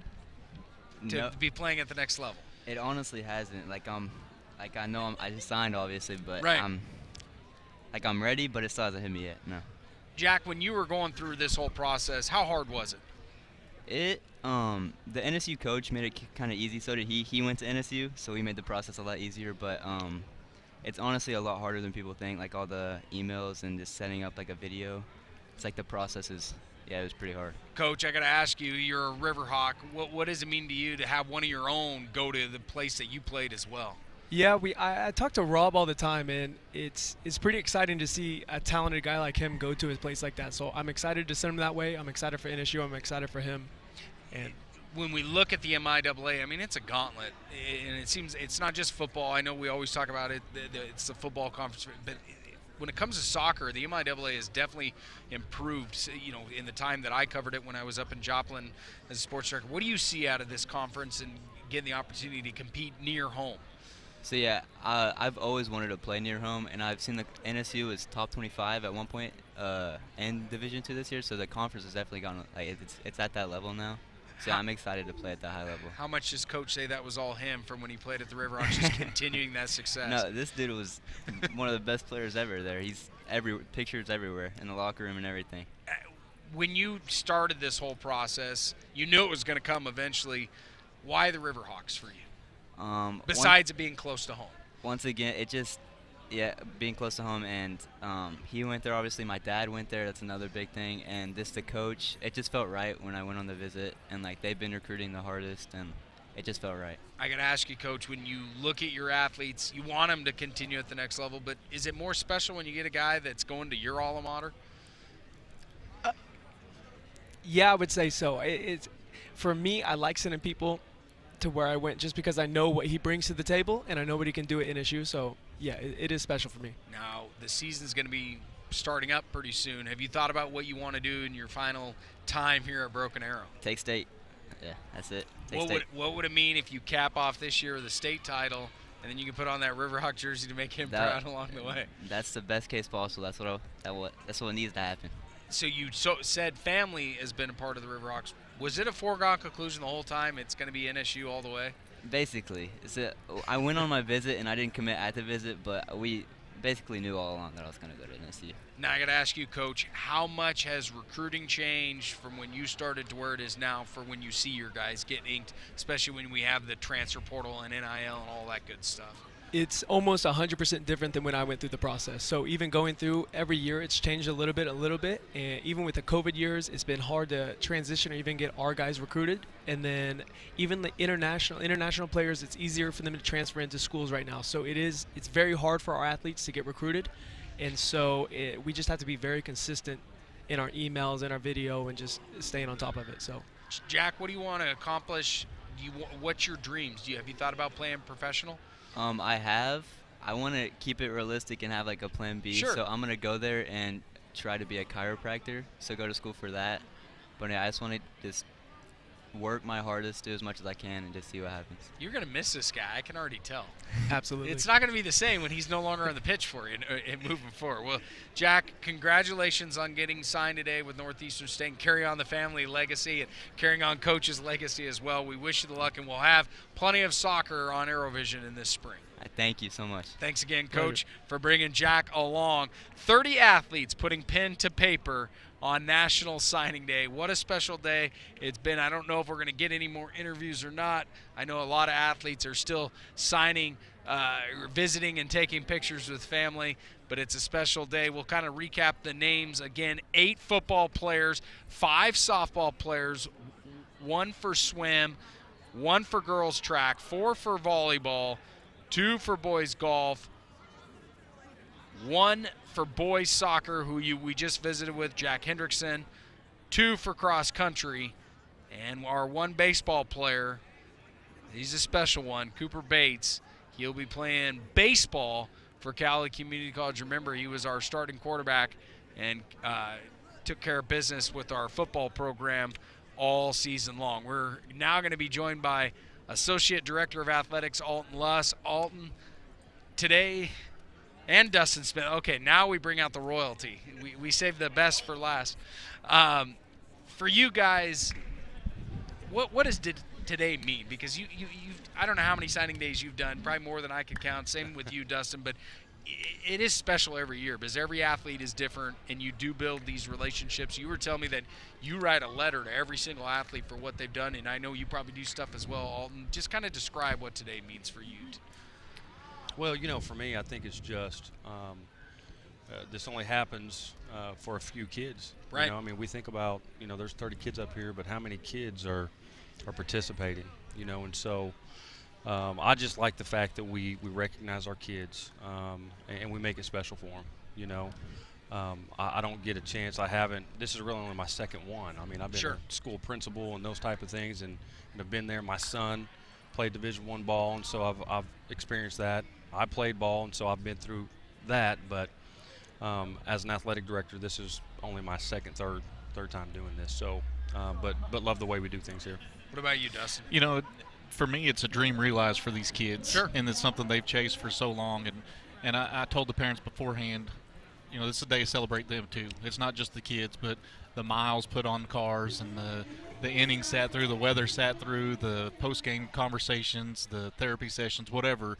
to be playing at the next level? It honestly hasn't. I know I just signed, obviously, but right. I'm ready, but it still hasn't hit me yet. No. Jack, when you were going through this whole process, how hard was it? The NSU coach made it kind of easy. So did he. He went to NSU, so he made the process a lot easier. But it's honestly a lot harder than people think. Like all the emails and just setting up like a video. It's like the process is. Yeah, it was pretty hard. Coach, I got to ask you, you're a Riverhawk. What does it mean to you to have one of your own go to the place that you played as well? Yeah, I talk to Rob all the time, and it's pretty exciting to see a talented guy like him go to a place like that. So I'm excited to send him that way. I'm excited for NSU. I'm excited for him. And when we look at the MIAA, I mean, it's a gauntlet, and it seems it's not just football. I know we always talk about it. It's the football conference, but when it comes to soccer, the MIAA has definitely improved, in the time that I covered it when I was up in Joplin as a sports director. What do you see out of this conference and getting the opportunity to compete near home? So, yeah, I've always wanted to play near home, and I've seen the NSU is top 25 at one point in Division II this year, so the conference has definitely gone, it's at that level now. So I'm excited to play at that high level. How much does Coach say that was all him from when he played at the Riverhawks, just continuing that success? No, this dude was one of the best players ever there. He's pictures everywhere in the locker room and everything. When you started this whole process, you knew it was going to come eventually. Why the Riverhawks for you? Besides it being close to home. Once again, being close to home, and he went there. Obviously, my dad went there. That's another big thing. And the coach, it just felt right when I went on the visit. And they've been recruiting the hardest, and it just felt right. I got to ask you, Coach, when you look at your athletes, you want them to continue at the next level. But is it more special when you get a guy that's going to your alma mater? Yeah, I would say so. It's for me. I like sending people to where I went just because I know what he brings to the table, and I know what he can do at NSU. So. Yeah, it is special for me. Now, the season's going to be starting up pretty soon. Have you thought about what you want to do in your final time here at Broken Arrow? Take state. Yeah, that's it. What would it mean if you cap off this year with a state title, and then you can put on that Riverhawk jersey to make him proud along the way? That's the best case possible. That's what needs to happen. So you said family has been a part of the Riverhawks. Was it a foregone conclusion the whole time it's going to be NSU all the way? Basically, I went on my visit and I didn't commit at the visit, but basically knew all along that I was going to go to NSU. Now I got to ask you, Coach, how much has recruiting changed from when you started to where it is now for when you see your guys get inked, especially when we have the transfer portal and NIL and all that good stuff? It's almost 100% different than when I went through the process. So even going through every year, it's changed a little bit. And even with the COVID years, it's been hard to transition or even get our guys recruited. And then even the international players, it's easier for them to transfer into schools right now. So it's very hard for our athletes to get recruited. And so we just have to be very consistent in our emails and our video and just staying on top of it. So, Jack, what do you want to accomplish? What's your dreams? Have you thought about playing professional? I have. I want to keep it realistic and have like a plan B. Sure. So I'm going to go there and try to be a chiropractor. So go to school for that. But yeah, I just want to just work my hardest, do as much as I can, and just see what happens. You're going to miss this guy. I can already tell. Absolutely. It's not going to be the same when he's no longer on the pitch for you and moving forward. Well, Jack, congratulations on getting signed today with Northeastern State and carry on the family legacy and carrying on Coach's legacy as well. We wish you the luck, and we'll have plenty of soccer on Aerovision in this spring. Thank you so much. Thanks again, Coach, for bringing Jack along. 30 athletes putting pen to paper on National Signing Day. What a special day it's been. I don't know if we're going to get any more interviews or not. I know a lot of athletes are still signing, visiting and taking pictures with family, but it's a special day. We'll kind of recap the names again. 8 football players, 5 softball players, 1 for swim, 1 for girls track, 4 for volleyball, 2 for boys golf, 1 for boys soccer, who we just visited with, Jack Hendrickson, 2 for cross country, and our 1 baseball player, he's a special one, Cooper Bates. He'll be playing baseball for Cali Community College. Remember, he was our starting quarterback and took care of business with our football program all season long. We're now going to be joined by Associate Director of Athletics, Alton Luss. Alton, today, and Dustin Smith. Okay, now we bring out the royalty. We saved the best for last. For you guys, what does today mean? Because you've I don't know how many signing days you've done, probably more than I could count. Same with you, Dustin, but it is special every year because every athlete is different, and you do build these relationships. You were telling me that you write a letter to every single athlete for what they've done, and I know you probably do stuff as well, Alton. Just kind of describe what today means for you. Well, for me, I think it's just this only happens for a few kids. Right. We think about, there's 30 kids up here, but how many kids are participating, and so I just like the fact that we recognize our kids and we make it special for them, I don't get a chance. This is really only my second one. I've been a school principal and those type of things, and have been there. My son played Division I ball, and so I've experienced that. I played ball, and so I've been through that. But as an athletic director, this is only my third time doing this. So, but love the way we do things here. What about you, Dustin? For me, it's a dream realized for these kids. Sure. And it's something they've chased for so long. And I told the parents beforehand, this is a day to celebrate them too. It's not just the kids, but the miles put on cars and the innings sat through, the weather sat through, the post-game conversations, the therapy sessions, whatever.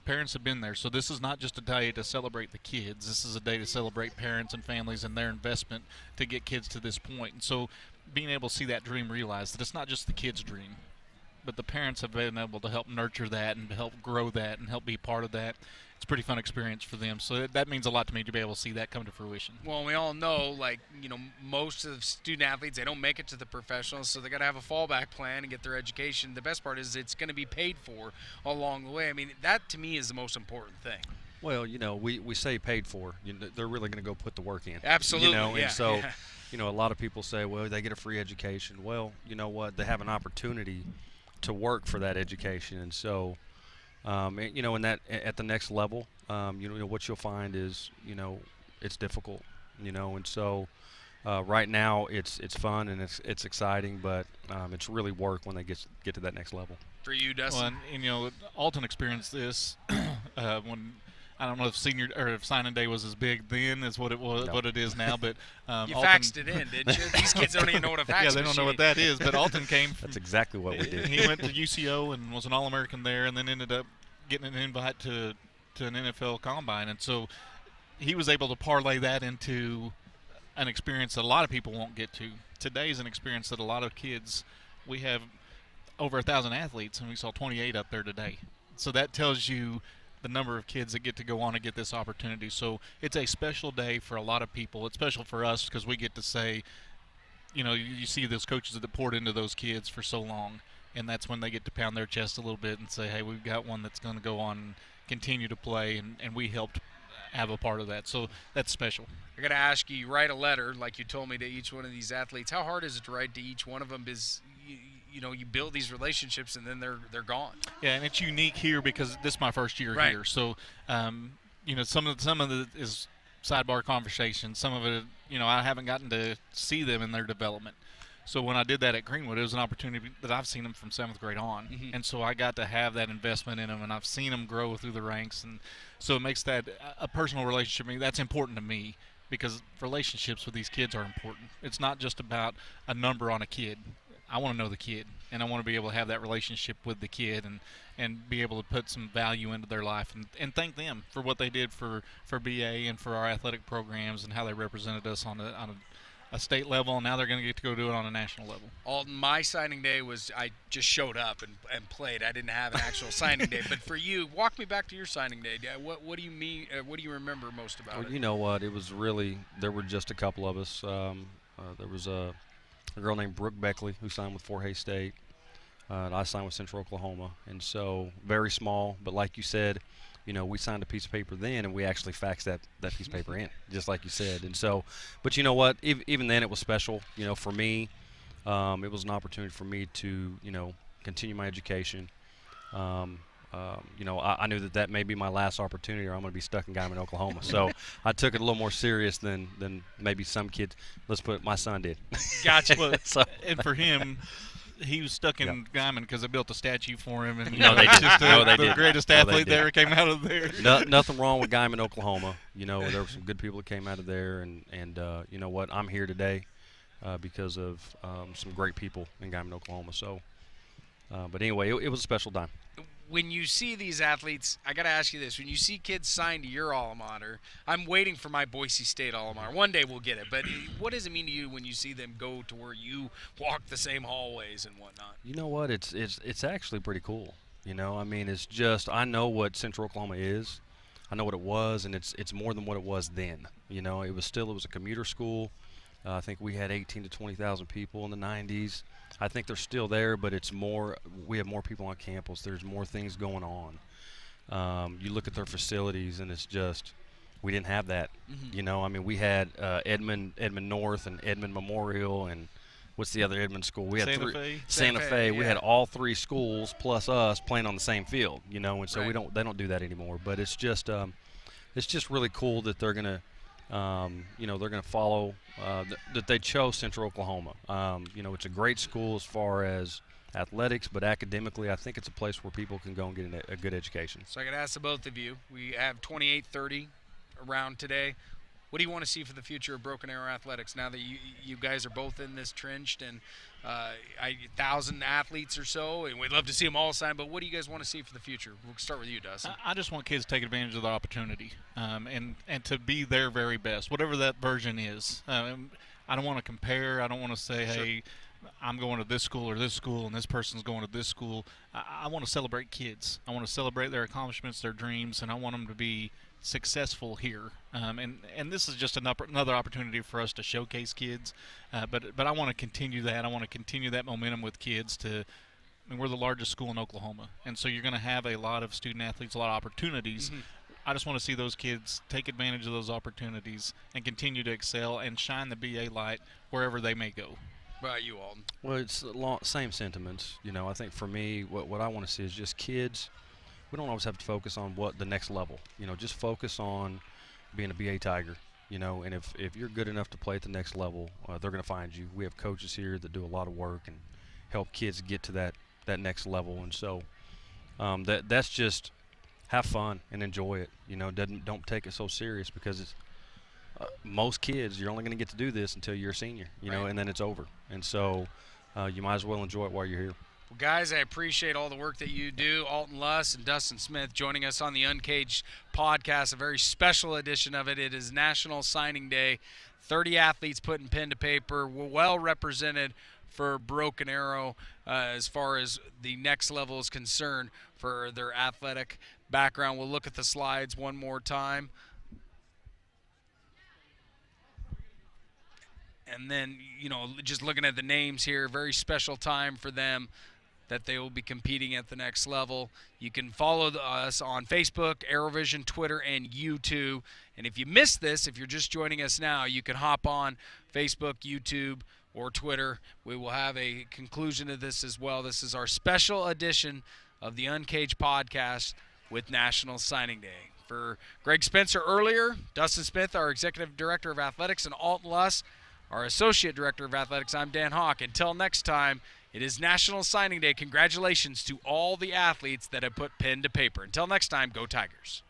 Parents have been there. So this is not just a day to celebrate the kids. This is a day to celebrate parents and families and their investment to get kids to this point. And so being able to see that dream realized, that it's not just the kids' dream, but the parents have been able to help nurture that and help grow that and help be part of that. It's a pretty fun experience for them. So that means a lot to me to be able to see that come to fruition. Well, we all know, most of the student athletes, they don't make it to the professionals, so they got to have a fallback plan and get their education. The best part is it's going to be paid for along the way. That to me is the most important thing. Well, we say paid for. They're really going to go put the work in. Absolutely, yeah. And so, a lot of people say, well, they get a free education. Well, you know what? They have an opportunity to work for that education. And so, in that at the next level, what you'll find is, it's difficult, and so right now it's fun and it's exciting, but it's really work when they get to that next level. For you, Dustin? Well, and Alton experienced this when, I don't know if senior or if signing day was as big then as what it was, what it is now, but you Alton, faxed it in, didn't you? These kids don't even know what a fax they don't know what that is. But Alton came. That's exactly what we did. He went to UCO and was an All-American there, and then ended up getting an invite to to an NFL combine. And so he was able to parlay that into an experience that a lot of people won't get to. Today's an experience that a lot of kids, we have over 1,000 athletes, and we saw 28 up there today. So that tells you the number of kids that get to go on and get this opportunity. So it's a special day for a lot of people. It's special for us because we get to say, you see those coaches that poured into those kids for so long, and that's when they get to pound their chest a little bit and say, hey, we've got one that's going to go on and continue to play, and we helped have a part of that. So that's special. I got to ask you, write a letter like you told me to each one of these athletes. How hard is it to write to each one of them? Because you build these relationships and then they're gone. Yeah, and it's unique here because this is my first year right. here. So, some of it is sidebar conversation. Some of it, I haven't gotten to see them in their development. So when I did that at Greenwood, it was an opportunity that I've seen them from 7th grade on. Mm-hmm. And so I got to have that investment in them, and I've seen them grow through the ranks. And so it makes that a personal relationship. That's important to me because relationships with these kids are important. It's not just about a number on a kid. I want to know the kid, and I want to be able to have that relationship with the kid and be able to put some value into their life and thank them for what they did for BA and for our athletic programs and how they represented us on a state level, and now they're going to get to go do it on a national level. Alton, my signing day was I just showed up and played. I didn't have an actual signing day. But for you, walk me back to your signing day. What do you mean? What do you remember most about it? You know what? It was really, there were just a couple of us. There was a girl named Brooke Beckley who signed with Fort Hays State. And I signed with Central Oklahoma. And so very small, but like you said, we signed a piece of paper then, and we actually faxed that piece of paper in, just like you said. And so, but you know what? Even then, it was special. For me, it was an opportunity for me to, continue my education. I knew that may be my last opportunity, or I'm going to be stuck in Guyman, Oklahoma. So I took it a little more serious than maybe some kids. Let's put it, my son did. Gotcha. Well, and for him, he was stuck in Guyman because they built a statue for him, and they did. The greatest athlete that ever came out of there. Nothing wrong with Guyman, Oklahoma. There were some good people that came out of there, and you know what? I'm here today because of some great people in Guyman, Oklahoma. So, but anyway, it was a special time. When you see these athletes, I got to ask you this. When you see kids signed to your alma mater, I'm waiting for my Boise State alma mater. One day we'll get it. But what does it mean to you when you see them go to where you walk the same hallways and whatnot? You know what? It's actually pretty cool. It's just, I know what Central Oklahoma is. I know what it was, and it's more than what it was then. It was a commuter school. I think we had 18 to 20,000 people in the 90s. I think they're still there, but it's more. We have more people on campus. There's more things going on. You look at their facilities, and it's just, we didn't have that. Mm-hmm. We had Edmond North and Edmond Memorial, and what's the other Edmond school? We had Santa Fe. We had all three schools plus us playing on the same field. And so right. they don't do that anymore. But it's just really cool that they're gonna. They're going to follow that they chose Central Oklahoma. It's a great school as far as athletics, but academically, I think it's a place where people can go and get a good education. So I got to ask the both of you. We have 28-30 around today. What do you want to see for the future of Broken Arrow Athletics now that you guys are both in this trenched and 1,000 athletes or so, and we'd love to see them all sign, but what do you guys want to see for the future? We'll start with you, Dustin. I just want kids to take advantage of the opportunity and to be their very best, whatever that version is. I don't want to compare. I don't want to say, hey, I'm going to this school or this school, and this person's going to this school. I want to celebrate kids. I want to celebrate their accomplishments, their dreams, and I want them to be successful here, and this is just another opportunity for us to showcase kids, but I want to continue that. I want to continue that momentum with kids. We're the largest school in Oklahoma, and so you're going to have a lot of student athletes, a lot of opportunities. Mm-hmm. I just want to see those kids take advantage of those opportunities and continue to excel and shine the BA light wherever they may go. What about you, Alton? Well, it's same sentiments. I think for me, what I want to see is just kids. We don't always have to focus on what the next level. Just focus on being a BA Tiger. And if you're good enough to play at the next level, they're going to find you. We have coaches here that do a lot of work and help kids get to that next level. And so that's just have fun and enjoy it. Don't take it so serious because it's most kids, you're only going to get to do this until you're a senior. Right. And then it's over. And so you might as well enjoy it while you're here. Well, guys, I appreciate all the work that you do. Alton Luss and Dustin Smith joining us on the Uncaged podcast, a very special edition of it. It is National Signing Day. 30 athletes putting pen to paper. We're well represented for Broken Arrow as far as the next level is concerned for their athletic background. We'll look at the slides one more time. And then, just looking at the names here, very special time for them that they will be competing at the next level. You can follow us on Facebook, Arrowvision, Twitter, and YouTube. And if you missed this, if you're just joining us now, you can hop on Facebook, YouTube, or Twitter. We will have a conclusion to this as well. This is our special edition of the Uncaged podcast with National Signing Day. For Greg Spencer earlier, Dustin Smith, our Executive Director of Athletics, and Alton Luss, our Associate Director of Athletics, I'm Dan Hawk. Until next time, it is National Signing Day. Congratulations to all the athletes that have put pen to paper. Until next time, go Tigers.